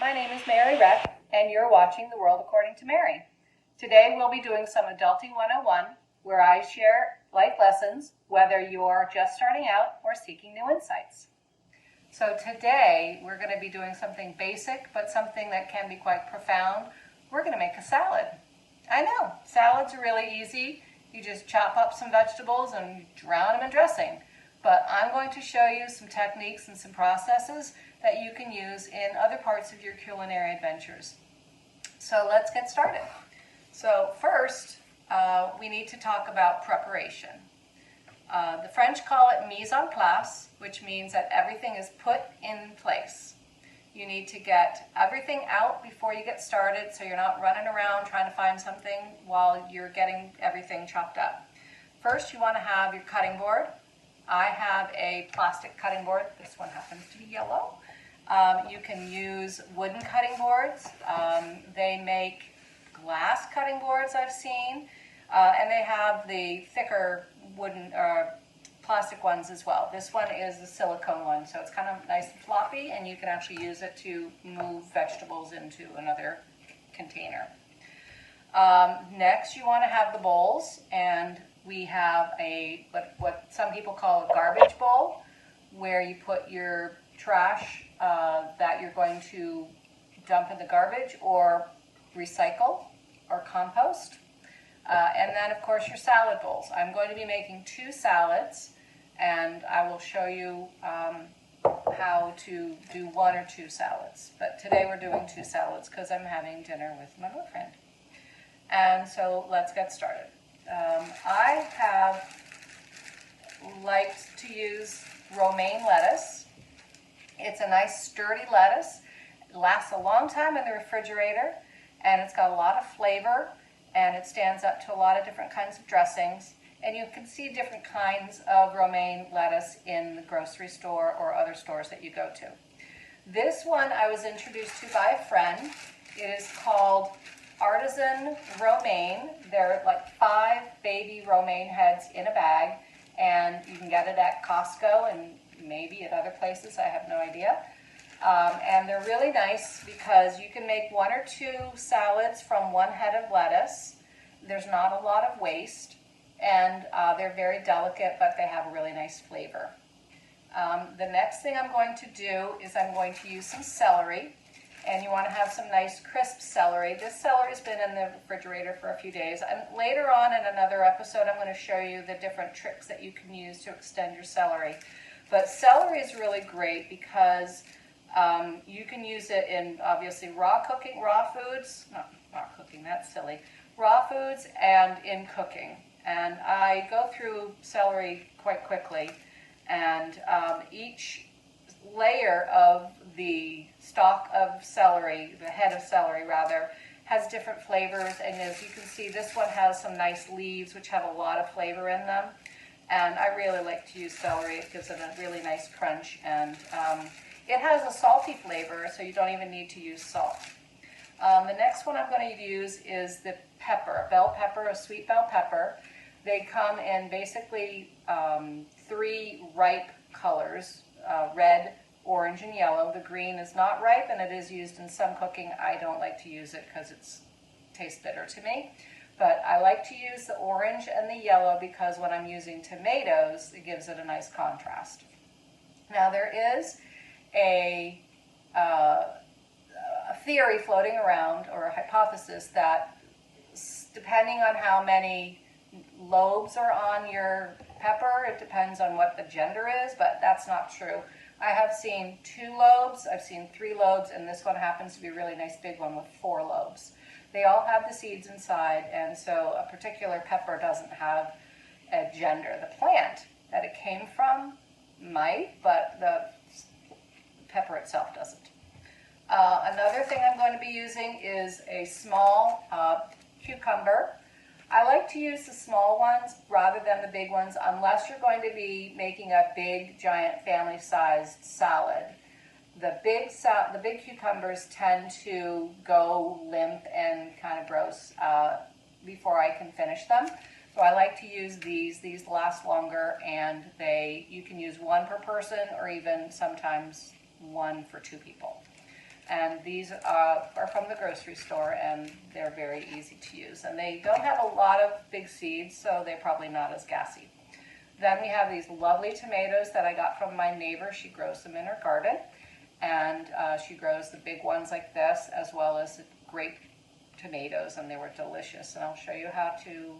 My name is Mary Reck, and you're watching The World According to Mary. Today we'll be doing some Adulting 101, where I share life lessons, whether you're just starting out or seeking new insights. So today we're going to be doing something basic, but something that can be quite profound. We're going to make a salad. I know, salads are really easy. You just chop up some vegetables and drown them in dressing. But I'm going to show you some techniques and some processes that you can use in other parts of your culinary adventures. So let's get started. So first, we need to talk about preparation. The French call it mise en place, which means that everything is put in place. You need to get everything out before you get started so you're not running around trying to find something while you're getting everything chopped up. First, you want to have your cutting board. I have a plastic cutting board. This one happens to be yellow. You can use wooden cutting boards. They make glass cutting boards, I've seen, and they have the thicker wooden plastic ones as well. This one is the silicone one, so it's kind of nice and floppy, and you can actually use it to move vegetables into another container. Next, you want to have the bowls, and we have what some people call a garbage bowl, where you put your trash that you're going to dump in the garbage or recycle or compost. And then, of course, your salad bowls. I'm going to be making 2 salads, and I will show you how to do 1 or 2 salads. But today we're doing 2 salads because I'm having dinner with my boyfriend. And so let's get started. I have liked to use romaine lettuce. It's a nice sturdy lettuce. It lasts a long time in the refrigerator, and it's got a lot of flavor, and it stands up to a lot of different kinds of dressings. And you can see different kinds of romaine lettuce in the grocery store or other stores that you go to. This one I was introduced to by a friend. It is called Artisan Romaine. There are like 5 baby romaine heads in a bag, and you can get it at Costco and maybe at other places, I have no idea. And they're really nice because you can make 1 or 2 salads from 1 head of lettuce. There's not a lot of waste, and they're very delicate, but they have a really nice flavor. The next thing I'm going to do is I'm going to use some celery, and you want to have some nice crisp celery. This celery's been in the refrigerator for a few days, and later on in another episode I'm going to show you the different tricks that you can use to extend your celery. But celery is really great because you can use it in, obviously, raw foods, not raw cooking, that's silly, raw foods and in cooking. And I go through celery quite quickly, and each layer of the stalk of celery, the head of celery rather, has different flavors. And as you can see, this one has some nice leaves which have a lot of flavor in them. And I really like to use celery. It gives it a really nice crunch, and it has a salty flavor, so you don't even need to use salt. The next one I'm going to use is the pepper, bell pepper, a sweet bell pepper. They come in basically 3 ripe colors, red, orange, and yellow. The green is not ripe, and it is used in some cooking. I don't like to use it because it tastes bitter to me. But I like to use the orange and the yellow because when I'm using tomatoes, it gives it a nice contrast. Now there is a theory floating around, or a hypothesis, that depending on how many lobes are on your pepper, it depends on what the gender is, but that's not true. I have seen 2 lobes, I've seen 3 lobes, and this one happens to be a really nice big one with 4 lobes. They all have the seeds inside, and so a particular pepper doesn't have a gender. The plant that it came from might, but the pepper itself doesn't. Another thing I'm going to be using is a small cucumber. I like to use the small ones rather than the big ones unless you're going to be making a big, giant, family-sized salad. The big cucumbers tend to go limp and kind of gross before I can finish them. So I like to use these. These last longer, and you can use 1 per person or even sometimes 1 for 2 people. And these are from the grocery store, and they're very easy to use. And they don't have a lot of big seeds, so they're probably not as gassy. Then we have these lovely tomatoes that I got from my neighbor. She grows them in her garden, and she grows the big ones like this, as well as the grape tomatoes, and they were delicious. And I'll show you how to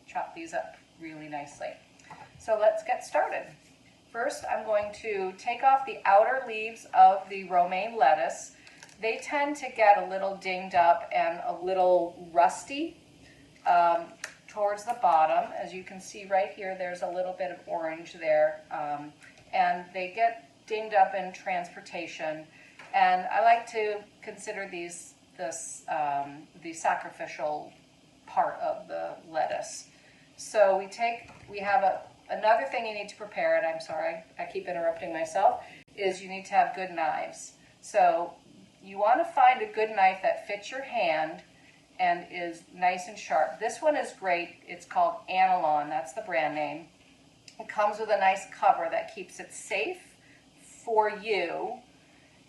chop these up really nicely. So let's get started. First, I'm going to take off the outer leaves of the romaine lettuce. They tend to get a little dinged up and a little rusty towards the bottom. As you can see right here, there's a little bit of orange there. And they get dinged up in transportation. And I like to consider the sacrificial part of the lettuce. So we have another thing you need to prepare, and I'm sorry, I keep interrupting myself, is you need to have good knives. So you want to find a good knife that fits your hand and is nice and sharp. This one is great. It's called Anilon. That's the brand name. It comes with a nice cover that keeps it safe for you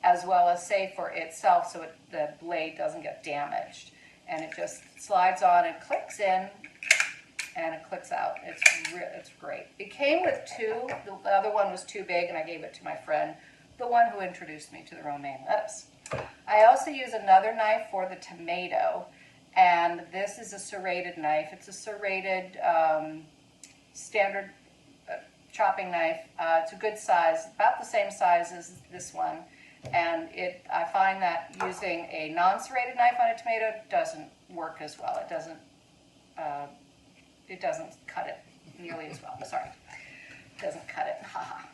as well as safe for itself, so the blade doesn't get damaged. And it just slides on and clicks in, and it clicks out. It's great. It came with two. The other one was too big, and I gave it to my friend, the one who introduced me to the romaine lettuce. I also use another knife for the tomato, and this is a serrated knife. It's a serrated standard chopping knife. It's a good size, about the same size as this one. And I find that using a non-serrated knife on a tomato doesn't work as well. It doesn't cut it nearly as well. Sorry, it doesn't cut it. Haha.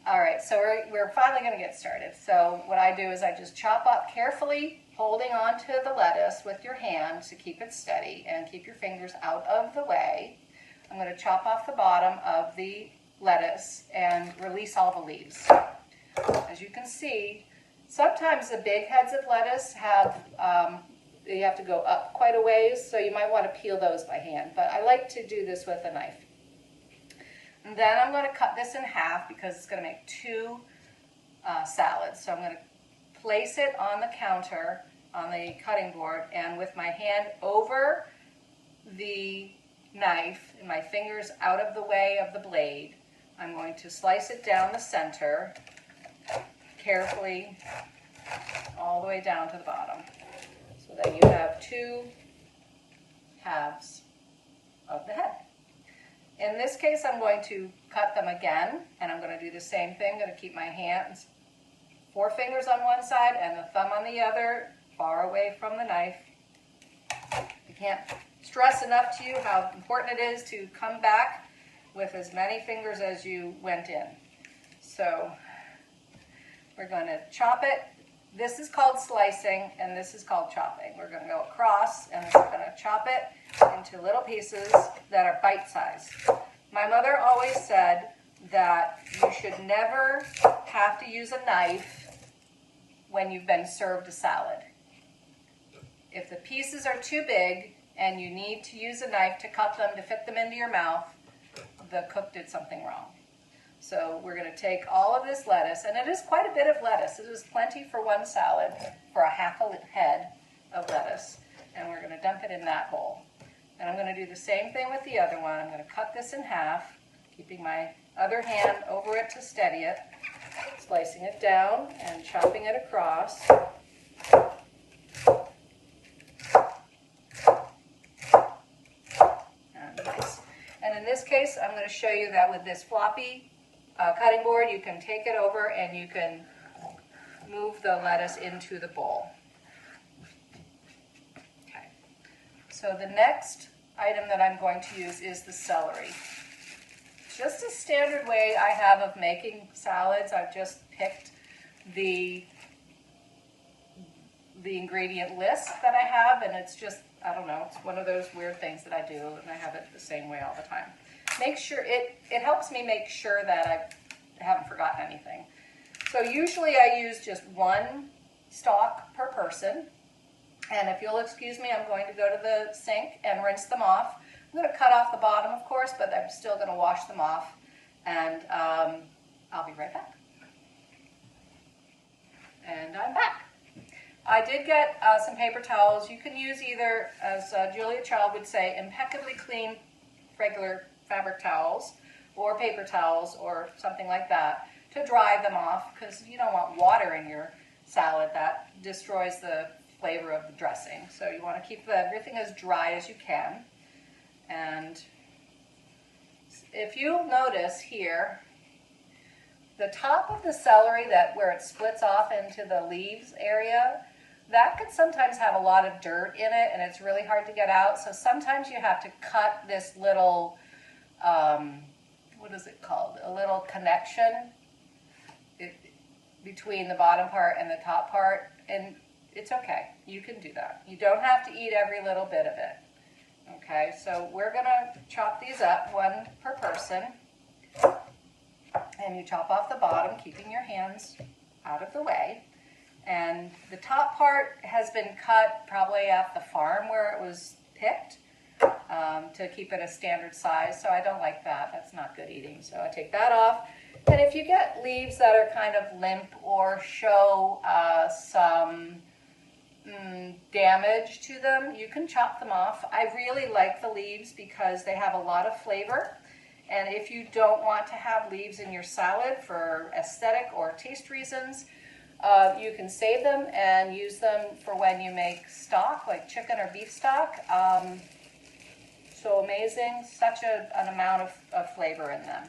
All right, so we're finally going to get started. So what I do is I just chop up carefully, holding onto the lettuce with your hand to keep it steady and keep your fingers out of the way. I'm going to chop off the bottom of the lettuce and release all the leaves. As you can see, sometimes the big heads of lettuce you have to go up quite a ways, so you might want to peel those by hand. But I like to do this with a knife. And then I'm going to cut this in half because it's going to make two salads. So I'm going to place it on the counter, on the cutting board, and with my hand over the knife and my fingers out of the way of the blade, I'm going to slice it down the center, carefully, all the way down to the bottom, so that you have two halves of the head. In this case, I'm going to cut them again, and I'm going to do the same thing. I'm going to keep my hands, 4 fingers on one side and the thumb on the other, far away from the knife. I can't stress enough to you how important it is to come back with as many fingers as you went in. So we're going to chop it. This is called slicing, and this is called chopping. We're going to go across, and we're going to chop it into little pieces that are bite-sized. My mother always said that you should never have to use a knife when you've been served a salad. If the pieces are too big and you need to use a knife to cut them to fit them into your mouth, the cook did something wrong. So we're going to take all of this lettuce, and it is quite a bit of lettuce. It is plenty for one salad, for a half a head of lettuce, and we're going to dump it in that bowl. And I'm going to do the same thing with the other one. I'm going to cut this in half, keeping my other hand over it to steady it, slicing it down and chopping it across. And in this case, I'm going to show you that with this floppy cutting board, you can take it over and you can move the lettuce into the bowl. Okay. So the next item that I'm going to use is the celery. Just a standard way I have of making salads. I've just picked the ingredient list that I have, and it's just, I don't know, it's one of those weird things that I do, and I have it the same way all the time. Make sure, it helps me make sure that I haven't forgotten anything. So usually I use just 1 stalk per person, and if you'll excuse me, I'm going to go to the sink and rinse them off. I'm going to cut off the bottom, of course, but I'm still going to wash them off, and I'll be right back. And I'm back. I did get some paper towels. You can use either, as Julia Child would say, impeccably clean regular fabric towels or paper towels or something like that to dry them off, because you don't want water in your salad. That destroys the flavor of the dressing. So you want to keep everything as dry as you can. And if you'll notice here, the top of the celery, that where it splits off into the leaves area, that could sometimes have a lot of dirt in it, and it's really hard to get out. So sometimes you have to cut this little, what is it called? A little connection between the bottom part and the top part, and it's okay. You can do that. You don't have to eat every little bit of it. Okay, so we're gonna chop these up, one per person. And you chop off the bottom, keeping your hands out of the way. And the top part has been cut probably at the farm where it was picked to keep it a standard size. So I don't like that. That's not good eating. So I take that off. And if you get leaves that are kind of limp or show some damage to them, you can chop them off. I really like the leaves because they have a lot of flavor. And if you don't want to have leaves in your salad for aesthetic or taste reasons, you can save them and use them for when you make stock, like chicken or beef stock. So amazing, such an amount of flavor in them.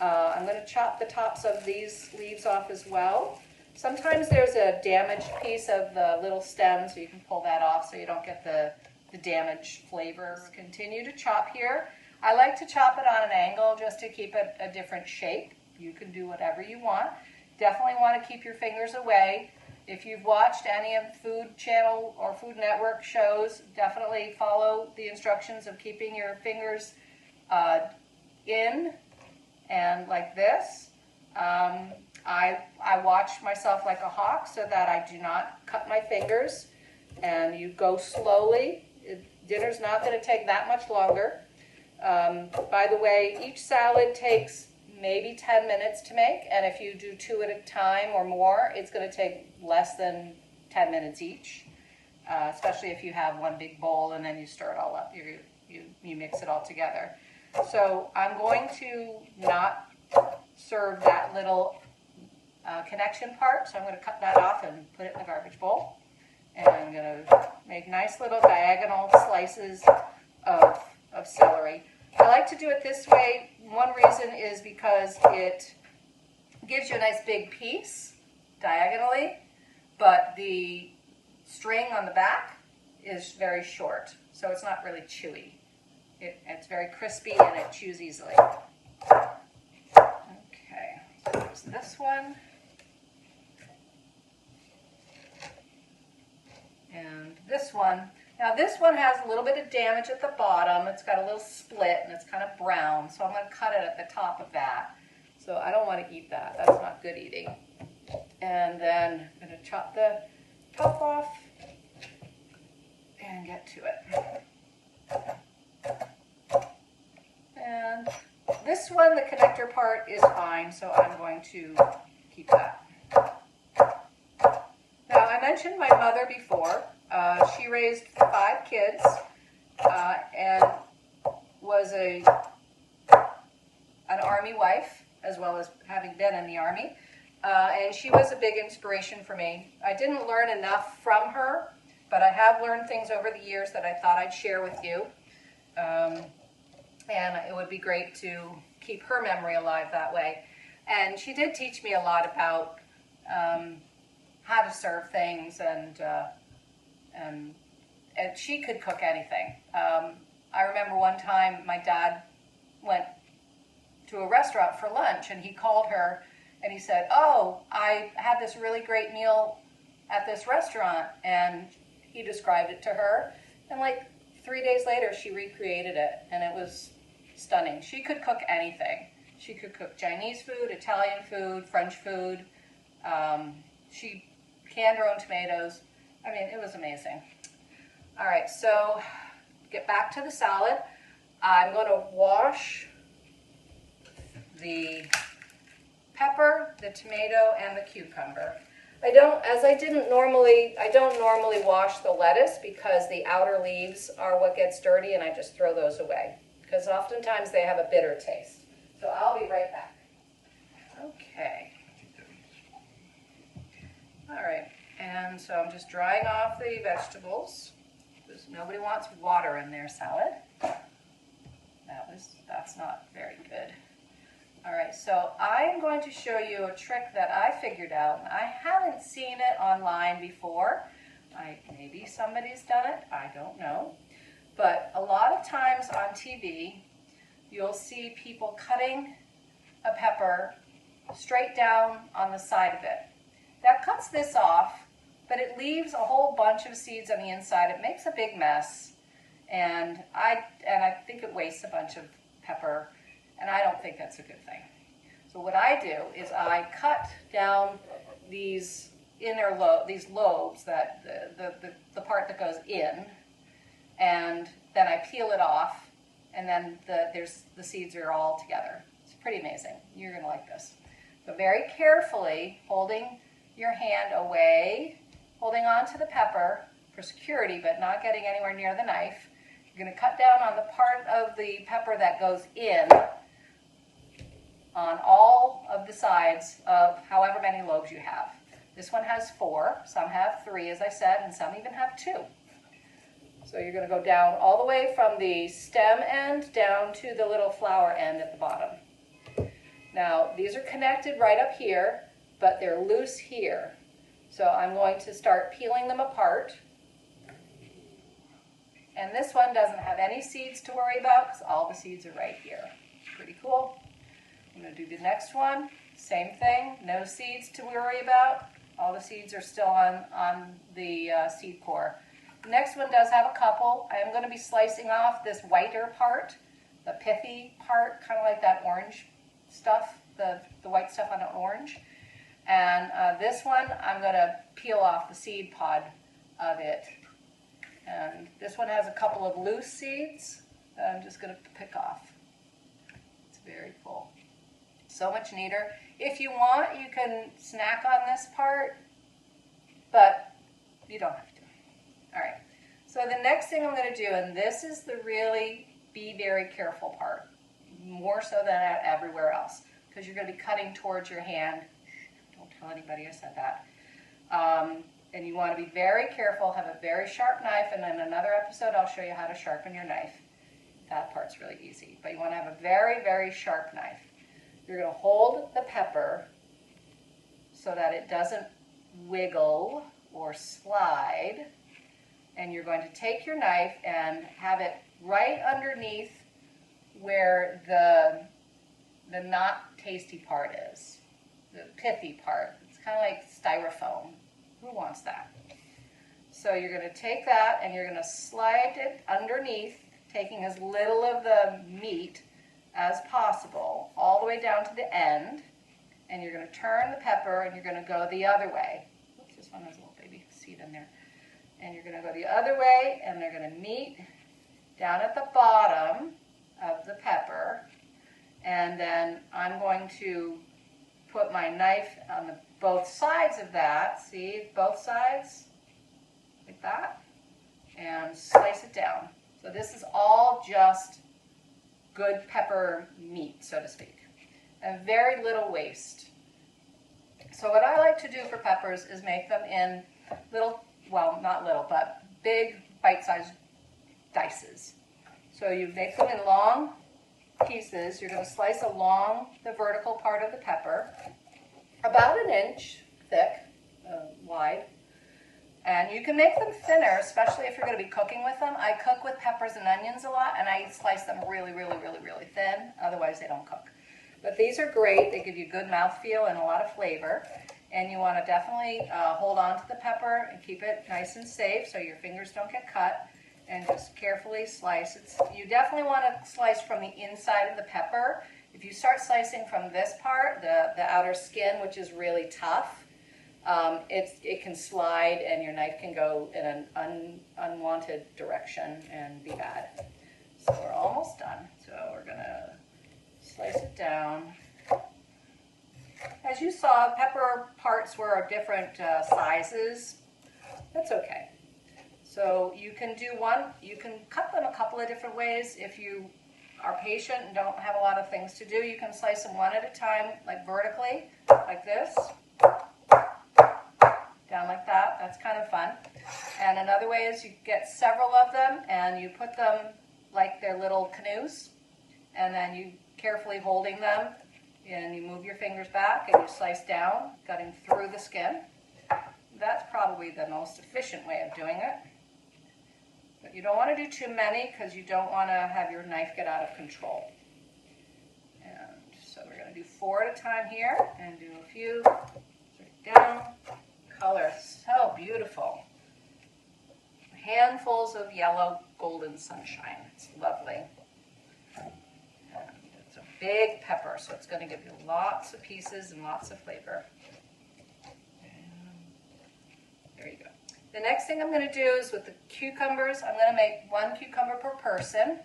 I'm going to chop the tops of these leaves off as well. Sometimes there's a damaged piece of the little stem, so you can pull that off so you don't get the damaged flavor. Continue to chop here. I like to chop it on an angle just to keep it a different shape. You can do whatever you want. Definitely want to keep your fingers away. If you've watched any of Food Channel or Food Network shows, definitely follow the instructions of keeping your fingers in and like this. I watch myself like a hawk so that I do not cut my fingers. And you go slowly. Dinner's not going to take that much longer. By the way, each salad takes maybe 10 minutes to make, and if you do 2 at a time or more, it's going to take less than 10 minutes each, especially if you have one big bowl and then you stir it all up. You mix it all together. So I'm going to not serve that little connection part, so I'm going to cut that off and put it in the garbage bowl. And I'm going to make nice little diagonal slices of celery. I like to do it this way. One reason is because it gives you a nice big piece diagonally, but the string on the back is very short, so it's not really chewy. It's very crispy and it chews easily. Okay, so there's this one. And this one. Now this one has a little bit of damage at the bottom. It's got a little split and it's kind of brown, so I'm going to cut it at the top of that. So I don't want to eat that. That's not good eating. And then I'm going to chop the top off and get to it. And this one, the connector part, is fine, so I'm going to keep that. Now, I mentioned my mother before. She raised 5 kids and was an Army wife, as well as having been in the Army. And she was a big inspiration for me. I didn't learn enough from her, but I have learned things over the years that I thought I'd share with you. And it would be great to keep her memory alive that way. And she did teach me a lot about how to serve things, and she could cook anything. I remember one time my dad went to a restaurant for lunch, and he called her and he said, "Oh, I had this really great meal at this restaurant," and he described it to her, and like 3 days later she recreated it, and it was stunning. She could cook anything. She could cook Chinese food, Italian food, French food. She canned her own tomatoes. I mean, it was amazing. All right, so get back to the salad. I'm going to wash the pepper, the tomato, and the cucumber. I don't normally wash the lettuce because the outer leaves are what gets dirty, and I just throw those away because oftentimes they have a bitter taste. So I'll be right back. Okay. All right, and so I'm just drying off the vegetables because nobody wants water in their salad. That's not very good. All right, so I am going to show you a trick that I figured out. I haven't seen it online before. Maybe somebody's done it, I don't know. But a lot of times on TV, you'll see people cutting a pepper straight down on the side of it. That cuts this off, but it leaves a whole bunch of seeds on the inside. It makes a big mess, and I think it wastes a bunch of pepper, and I don't think that's a good thing. So what I do is I cut down these these lobes, that the part that goes in, and then I peel it off, and then the seeds are all together. It's pretty amazing. You're going to like this. But very carefully, holding your hand away, holding on to the pepper for security, but not getting anywhere near the knife. You're going to cut down on the part of the pepper that goes in on all of the sides of however many lobes you have. This one has 4, some have 3, as I said, and some even have 2. So you're going to go down all the way from the stem end down to the little flower end at the bottom. Now, these are connected right up here, but they're loose here. So I'm going to start peeling them apart. And this one doesn't have any seeds to worry about because all the seeds are right here. Pretty cool. I'm going to do the next one. Same thing, no seeds to worry about. All the seeds are still on the seed core. The next one does have a couple. I am going to be slicing off this whiter part, the pithy part, kind of like that orange stuff, the white stuff on an orange. And this one, I'm going to peel off the seed pod of it. And this one has a couple of loose seeds that I'm just going to pick off. It's very full. So much neater. If you want, you can snack on this part, but you don't have to. All right. So the next thing I'm going to do, and this is the really be very careful part, more so than everywhere else, because you're going to be cutting towards your hand. Don't tell anybody I said that. And you want to be very careful, have a very sharp knife, and in another episode I'll show you how to sharpen your knife. That part's really easy. But you want to have a very, very sharp knife. You're going to hold the pepper so that it doesn't wiggle or slide. And you're going to take your knife and have it right underneath where the not tasty part is, the pithy part. It's kind of like styrofoam. Who wants that? So you're going to take that and you're going to slide it underneath, taking as little of the meat as possible, all the way down to the end. And you're going to turn the pepper and you're going to go the other way. Oops, this one has a little baby seed in there. And you're going to go the other way, and they're going to meet down at the bottom of the pepper. And then I'm going to put my knife on both sides of that. See, both sides, like that, and slice it down. So this is all just good pepper meat, so to speak, and very little waste. So what I like to do for peppers is make them in little, well, not little, but big bite-sized dices. So you make them in long pieces. You're going to slice along the vertical part of the pepper, about 1 inch thick, wide. And you can make them thinner, especially if you're going to be cooking with them. I cook with peppers and onions a lot, and I slice them really, really, really, really thin. Otherwise, they don't cook. But these are great. They give you good mouthfeel and a lot of flavor. And you want to definitely hold on to the pepper and keep it nice and safe so your fingers don't get cut. And just carefully slice it. You definitely want to slice from the inside of the pepper. If you start slicing from this part, the outer skin, which is really tough, it can slide and your knife can go in an unwanted direction and be bad. So we're almost done. So we're going to slice it down. As you saw, pepper parts were different sizes. That's okay. So you can cut them a couple of different ways. If you are patient and don't have a lot of things to do, you can slice them one at a time, like vertically, like this, down like that. That's kind of fun. And another way is you get several of them and you put them like they're little canoes, and then you carefully holding them, and you move your fingers back and you slice down, cutting through the skin. That's probably the most efficient way of doing it. But you don't want to do too many because you don't want to have your knife get out of control. And so we're going to do 4 at a time here and do a few straight down. Color so beautiful. Handfuls of yellow golden sunshine. It's lovely. And it's a big pepper, so it's going to give you lots of pieces and lots of flavor. There you go. The next thing I'm going to do is with the cucumbers, I'm going to make 1 cucumber per person.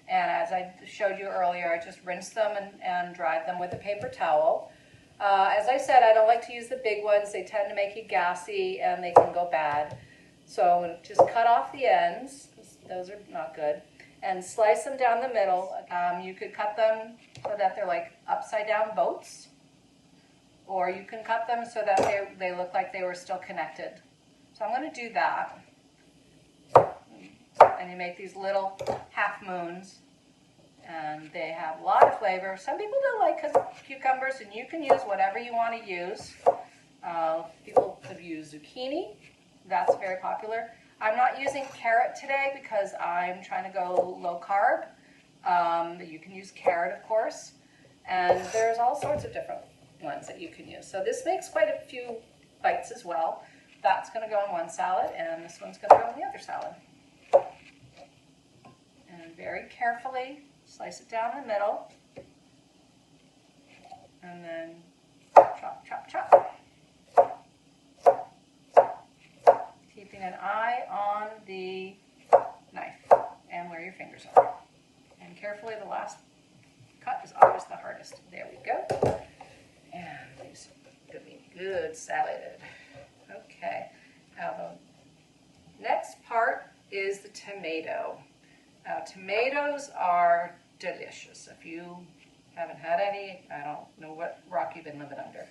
And as I showed you earlier, I just rinsed them and dried them with a paper towel. As I said, I don't like to use the big ones. They tend to make you gassy and they can go bad. So just cut off the ends. Those are not good. And slice them down the middle. You could cut them so that they're like upside down boats. Or you can cut them so that they look like they were still connected. So I'm going to do that. And you make these little half moons. And they have a lot of flavor. Some people don't like cucumbers, and you can use whatever you want to use. People have used zucchini. That's very popular. I'm not using carrot today because I'm trying to go low carb. You can use carrot, of course. And there's all sorts of different ones that you can use. So this makes quite a few bites as well. That's going to go in one salad, and this one's going to go in the other salad. And very carefully slice it down the middle, and then chop, chop, chop. Keeping an eye on the knife and where your fingers are. And carefully, the last cut is always the hardest. There we go. And these are going to be good saladed. Okay. Now the next part is the tomato. Now, tomatoes are delicious. If you haven't had any, I don't know what rock you've been living under.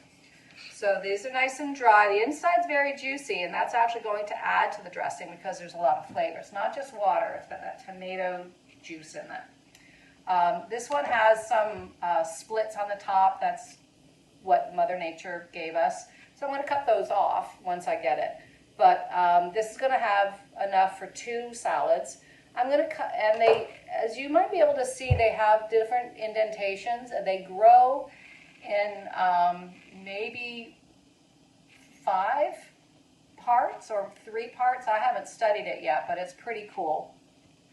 So these are nice and dry. The inside's very juicy, and that's actually going to add to the dressing because there's a lot of flavor. It's not just water, it's got that tomato juice in it. This one has some splits on the top. That's what Mother Nature gave us. So I'm going to cut those off once I get it. But this is going to have enough for 2 salads. I'm going to cut, and they, as you might be able to see, they have different indentations, and they grow in maybe 5 parts or 3 parts. I haven't studied it yet, but it's pretty cool.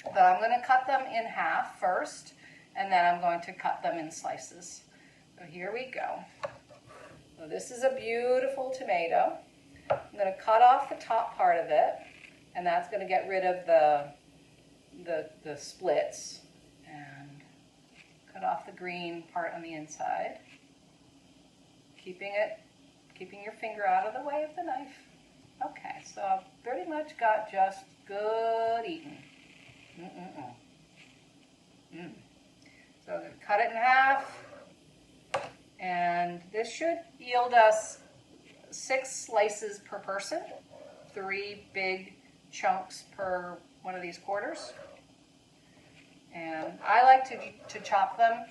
But I'm going to cut them in half first, and then I'm going to cut them in slices. So here we go. So this is a beautiful tomato. I'm going to cut off the top part of it, and that's going to get rid of the splits, and cut off the green part on the inside, keeping your finger out of the way of the knife. Okay, so I've pretty much got just good eating. So I'm going to cut it in half, and this should yield us 6 slices per person, 3 big chunks per one of these quarters. And I like to chop them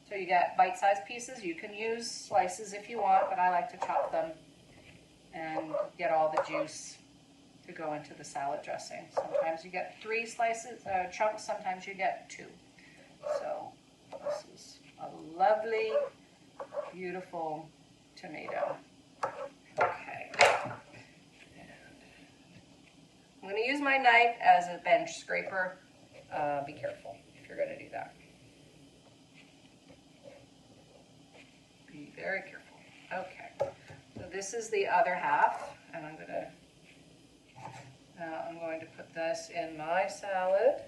so you get bite-sized pieces. You can use slices if you want, but I like to chop them and get all the juice to go into the salad dressing. Sometimes you get 3 slices, chunks, sometimes you get 2. So this is a lovely, beautiful tomato. Okay. I'm going to use my knife as a bench scraper. Be careful if you're going to do that. Be very careful. Okay. So this is the other half, and I'm going to put this in my salad.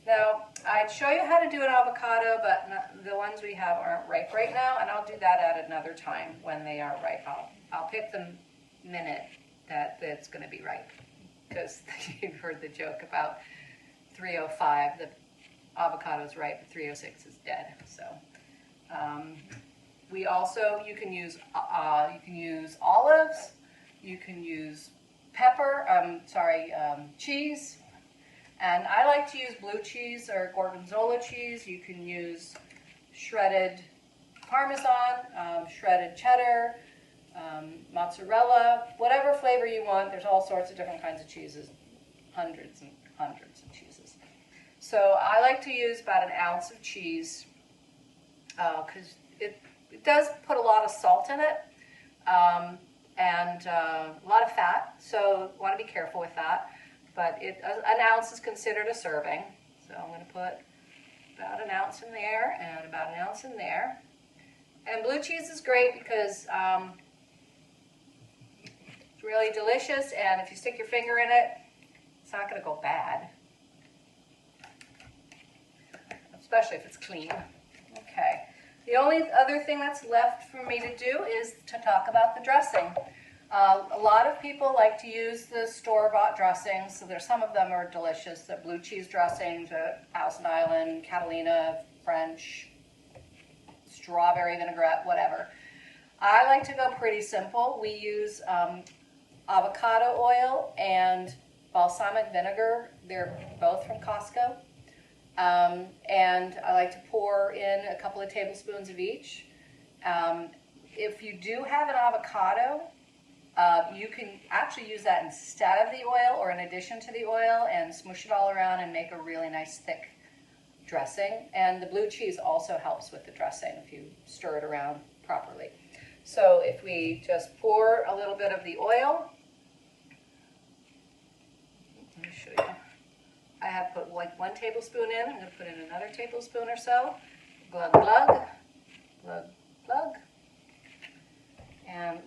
Now, I'd show you how to do an avocado, but the ones we have aren't ripe right now, and I'll do that at another time when they are ripe. I'll pick the minute that it's going to be ripe, because you've heard the joke about 305, the avocado's ripe, 306 is dead. So we also, you can use olives, you can use cheese. And I like to use blue cheese or gorgonzola cheese. You can use shredded Parmesan, shredded cheddar, mozzarella, whatever flavor you want. There's all sorts of different kinds of cheeses, hundreds and hundreds of cheeses. So I like to use about an ounce of cheese because it does put a lot of salt in it and a lot of fat. So you want to be careful with that. But an ounce is considered a serving. So I'm going to put about an ounce in there and about an ounce in there. And blue cheese is great because it's really delicious, and if you stick your finger in it, it's not going to go bad. Especially if it's clean. Okay. The only other thing that's left for me to do is to talk about the dressing. A lot of people like to use the store-bought dressings. So there's some of them are delicious. The blue cheese dressings, Thousand Island, Catalina, French, strawberry vinaigrette, whatever. I like to go pretty simple. We use avocado oil and balsamic vinegar. They're both from Costco. And I like to pour in a couple of tablespoons of each. If you do have an avocado, you can actually use that instead of the oil or in addition to the oil and smoosh it all around and make a really nice thick dressing. And the blue cheese also helps with the dressing if you stir it around properly. So if we just pour a little bit of the oil, let me show you. I have put like 1 tablespoon in. I'm going to put in another tablespoon or so. Glug, glug, glug, glug. And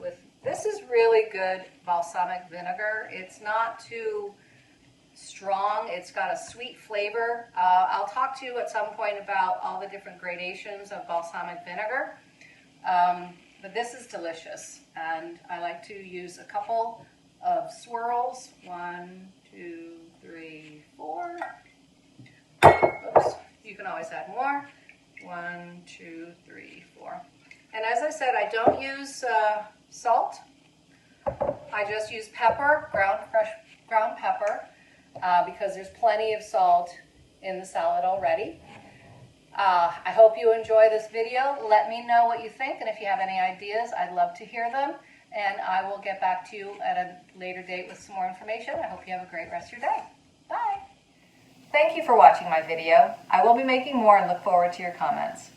this is really good balsamic vinegar. It's not too strong. It's got a sweet flavor. I'll talk to you at some point about all the different gradations of balsamic vinegar. But this is delicious. And I like to use a couple of swirls. 1, 2, 3, 4. Oops. You can always add more. 1, 2, 3, 4. And as I said, I don't use salt. I just use pepper, fresh ground pepper, because there's plenty of salt in the salad already. I hope you enjoy this video. Let me know what you think, and if you have any ideas, I'd love to hear them. And I will get back to you at a later date with some more information. I hope you have a great rest of your day. Bye. Thank you for watching my video. I will be making more and look forward to your comments.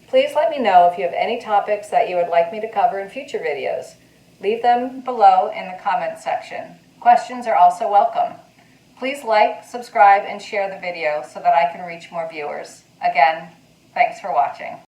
Please let me know if you have any topics that you would like me to cover in future videos. Leave them below in the comments section. Questions are also welcome. Please like, subscribe, and share the video so that I can reach more viewers. Again, thanks for watching.